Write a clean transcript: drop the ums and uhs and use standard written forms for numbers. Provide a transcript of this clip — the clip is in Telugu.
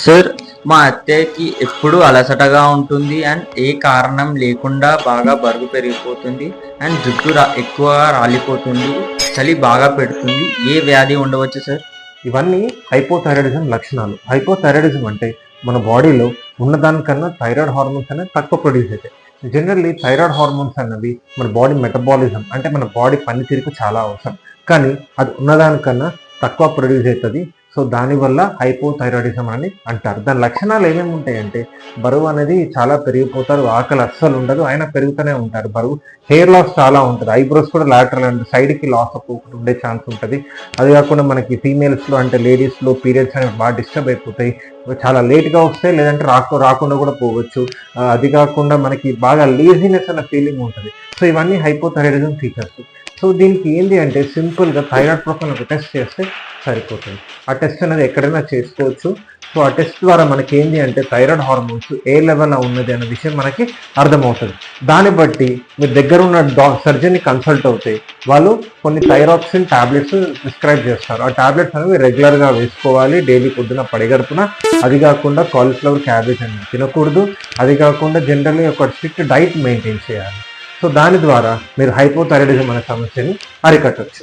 సార్, మా అత్తయ్యకి ఎప్పుడు అలసటగా ఉంటుంది అండ్ ఏ కారణం లేకుండా బాగా బరువు పెరిగిపోతుంది అండ్ ఎక్కువగా రాలిపోతుంది. చలి బాగా పెడుతుంది. ఏ వ్యాధి ఉండవచ్చు సార్? ఇవన్నీ హైపోథైరాయిడిజం లక్షణాలు. హైపోథైరాయిడిజం అంటే మన బాడీలో ఉన్నదానికన్నా థైరాయిడ్ హార్మోన్స్ అనేవి తక్కువ ప్రొడ్యూస్ అవుతాయి. జనరల్లీ థైరాయిడ్ హార్మోన్స్ అన్నవి మన బాడీ మెటబాలిజం అంటే మన బాడీ పనితీరుకు చాలా అవసరం. కానీ అది ఉన్నదానికన్నా తక్కువ ప్రొడ్యూస్ అవుతుంది. సో దానివల్ల హైపోథైరాయిడిజం అని అంటారు. దాని లక్షణాలు ఏమేమి ఉంటాయంటే బరువు అనేది చాలా పెరిగిపోతారు, ఆకలి అస్సలు ఉండదు, అయినా పెరుగుతూనే ఉంటారు. బరువు, హెయిర్ లాస్ చాలా ఉంటుంది, ఐబ్రోస్ కూడా లాటరల్ అంటే సైడ్కి లాస్ అవ్వకుండా ఉండే ఛాన్స్ ఉంటుంది. అది కాకుండా మనకి ఫీమేల్స్లో అంటే లేడీస్లో పీరియడ్స్ అనేవి బాగా డిస్టర్బ్ అయిపోతాయి, చాలా లేట్గా వస్తాయి, లేదంటే రాకుండా కూడా పోవచ్చు. అది కాకుండా మనకి బాగా లేజినెస్ అనే ఫీలింగ్ ఉంటుంది. సో ఇవన్నీ హైపోథైరాయిడిజం ఫీచర్స్. సో దీనికి ఏంటి అంటే సింపుల్గా థైరాయిడ్ ప్రొఫైల్ ఒక టెస్ట్ చేస్తే సరిపోతుంది. ఆ టెస్ట్ అనేది ఎక్కడైనా చేసుకోవచ్చు. సో ఆ టెస్ట్ ద్వారా మనకి ఏంటి అంటే థైరాయిడ్ హార్మోన్స్ ఏ లెవెల్లో ఉన్నది అనే విషయం మనకి అర్థమవుతుంది. దాన్ని బట్టి మీ దగ్గర ఉన్న సర్జన్ని కన్సల్ట్ అవుతాయి. వాళ్ళు కొన్ని థైరాక్సిన్ టాబ్లెట్స్ ప్రిస్క్రైబ్ చేస్తారు. ఆ టాబ్లెట్స్ అనేవి రెగ్యులర్గా వేసుకోవాలి, డైలీ పొద్దున పడిగడుపున. అది కాకుండా కాలీఫ్లవర్, క్యాబేజ్ అనేది తినకూడదు. అది కాకుండా జనరల్లీ ఒక స్ట్రిక్ట్ డైట్ మెయింటైన్ చేయాలి. సో దాని ద్వారా మీరు హైపోథైరాయిడిజం అనే సమస్యని అరికట్టవచ్చు.